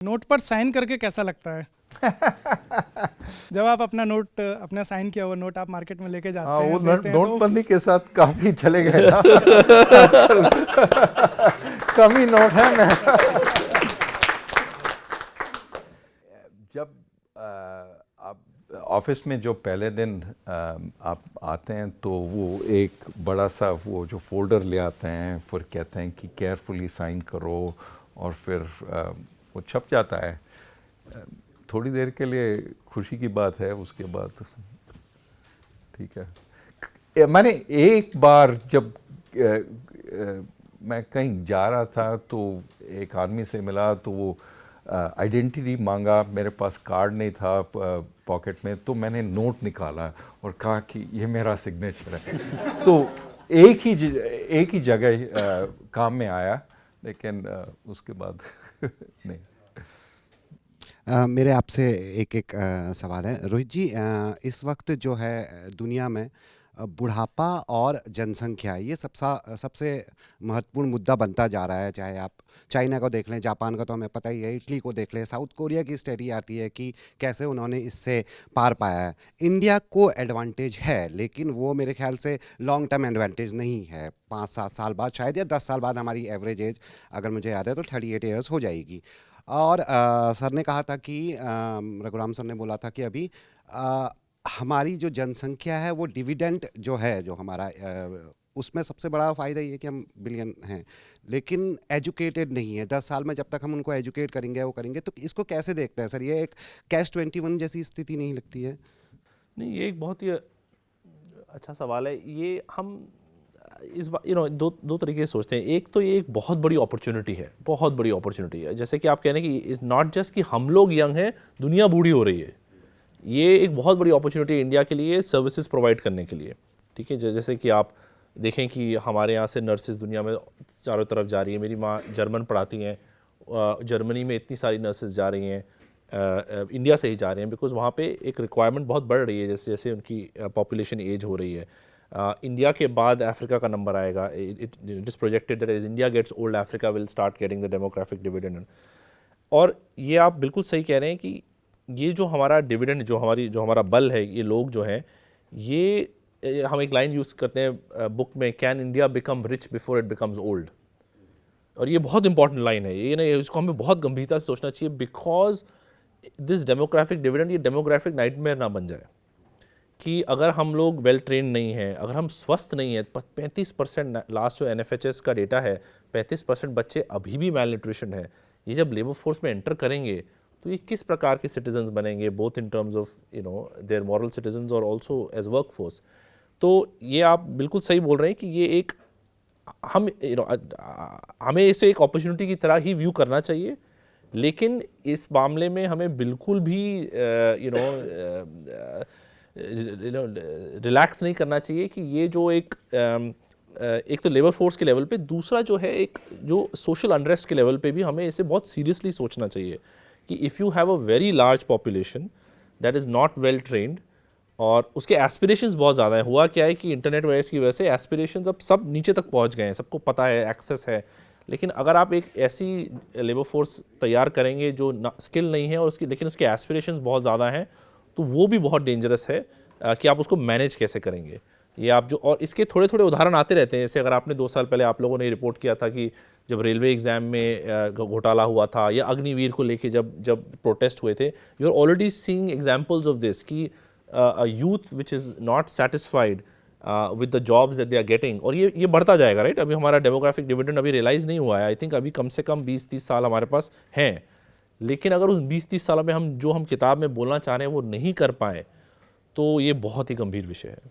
Note पर sign करके कैसा लगता है? जब आप अपना नोट, अपना साइन किया हुआ नोट आप मार्केट में लेके जाते हाँ, हैं, वो देते हैं, तो नोटबंदी के साथ काफी चले गए ना आजकल कम ही नोट है मैं जब आप ऑफिस में जो पहले दिन आप आते हैं तो वो एक बड़ा सा वो जो फोल्डर ले आते हैं, फिर कहते हैं कि केयरफुली साइन करो और फिर वो छप जाता है। थोड़ी देर के लिए खुशी की बात है, उसके बाद ठीक है। मैंने एक बार जब मैं कहीं जा रहा था तो एक आदमी से मिला, तो वो आइडेंटिटी मांगा, मेरे पास कार्ड नहीं था पॉकेट में, तो मैंने नोट निकाला और कहा कि ये मेरा सिग्नेचर है। तो एक ही जगह काम में आया, लेकिन उसके बाद नहीं। मेरे आपसे एक सवाल है रोहित जी। इस वक्त जो है दुनिया में बुढ़ापा और जनसंख्या ये सबसे महत्वपूर्ण मुद्दा बनता जा रहा है। चाहे आप चाइना को देख लें, जापान का तो हमें पता ही है, इटली को देख लें, साउथ कोरिया की स्टडी आती है कि कैसे उन्होंने इससे पार पाया है। इंडिया को एडवांटेज है, लेकिन वो मेरे ख्याल से लॉन्ग टर्म एडवांटेज नहीं है। 5-7 साल बाद शायद, या 10 साल बाद हमारी एवरेज एज अगर मुझे याद है तो 38 ईयर्स हो जाएगी। और सर ने कहा था कि रघुराम सर ने बोला था कि अभी हमारी जो जनसंख्या है वो डिविडेंड जो है, जो हमारा उसमें सबसे बड़ा फ़ायदा ये है कि हम बिलियन हैं, लेकिन एजुकेटेड नहीं है। 10 साल में जब तक हम उनको एजुकेट करेंगे वो करेंगे, तो इसको कैसे देखते हैं सर? ये एक कैश 21 जैसी स्थिति नहीं लगती है? नहीं, ये एक बहुत ही अच्छा सवाल है। ये हम इस बार दो तरीके से सोचते हैं। एक तो ये एक बहुत बड़ी अपॉर्चुनिटी है, बहुत बड़ी अपॉर्चुनिटी है। जैसे कि आप कह रहे हैं कि नॉट जस्ट कि हम लोग यंग हैं, दुनिया बूढ़ी हो रही है। ये एक बहुत बड़ी अपॉर्चुनिटी है इंडिया के लिए सर्विसेज प्रोवाइड करने के लिए। ठीक है, जैसे कि आप देखें कि हमारे यहाँ से नर्सेज दुनिया में चारों तरफ जा रही है। मेरी माँ जर्मन पढ़ाती हैं, जर्मनी में इतनी सारी नर्सेज जा रही हैं, इंडिया से ही जा रहे हैं, बिकॉज वहाँ पे एक रिक्वायरमेंट बहुत बढ़ रही है जैसे जैसे उनकी पॉपुलेशन एज हो रही है। इंडिया के बाद अफ्रीका का नंबर आएगा। It is projected that as India gets old, Africa will start getting the demographic dividend. और ये आप बिल्कुल सही कह रहे हैं कि ये जो हमारा डिविडेंड, जो हमारा बल है, ये लोग जो हैं, ये हम एक लाइन यूज़ करते हैं बुक में, can India become rich before it becomes old. और ये बहुत इंपॉर्टेंट लाइन है, ये ना, इसको हमें बहुत गंभीरता से सोचना चाहिए, बिकॉज दिस डेमोग्राफिक डिविडेंड ये डेमोग्राफिक नाइटमेयर ना बन जाए कि अगर हम लोग वेल ट्रेन नहीं हैं, अगर हम स्वस्थ नहीं हैं। 35% लास्ट जो NFHS का डेटा है, 35% बच्चे अभी भी मेल न्यूट्रिशन है। ये जब लेबर फोर्स में एंटर करेंगे तो ये किस प्रकार के सिटीजन्स बनेंगे, both in terms of their moral citizens और ऑल्सो एज वर्क फोर्स। तो ये आप बिल्कुल सही बोल रहे हैं कि ये एक हमें इसे एक अपॉर्चुनिटी की तरह ही व्यू करना चाहिए, लेकिन इस मामले में हमें बिल्कुल भी रिलैक्स नहीं करना चाहिए कि ये जो एक तो लेबर फोर्स के लेवल पे, दूसरा जो है एक जो सोशल अनरेस्ट के लेवल पे भी हमें इसे बहुत सीरियसली सोचना चाहिए कि if you have a very large population that is not well trained और उसके एस्पिरेशंस बहुत ज़्यादा है। हुआ क्या है कि इंटरनेट वगैरह की वजह से एस्पिरेशंस अब सब नीचे तक पहुंच गए हैं, सबको पता है, एक्सेस है। लेकिन अगर आप एक ऐसी लेबर फोर्स तैयार करेंगे जो स्किल नहीं है और लेकिन उसके एस्पिरेशंस बहुत ज़्यादा हैं, तो वो भी बहुत डेंजरस है कि आप उसको मैनेज कैसे करेंगे। ये आप जो, और इसके थोड़े थोड़े उदाहरण आते रहते हैं। जैसे अगर आपने 2 साल पहले आप लोगों ने रिपोर्ट किया था कि जब रेलवे एग्ज़ाम में घोटाला हुआ था, या अग्निवीर को लेके जब प्रोटेस्ट हुए थे, you are already seeing examples of this कि a youth which is not satisfied with the jobs that they are getting, और ये बढ़ता जाएगा, राइट। अभी हमारा डेमोग्राफिक डिविडेंड अभी रियलाइज़ नहीं हुआ है। आई थिंक अभी कम से कम 20-30 साल हमारे पास हैं, लेकिन अगर उस 20-30 सालों में हम किताब में बोलना चाह रहे हैं वो नहीं कर पाए, तो ये बहुत ही गंभीर विषय है।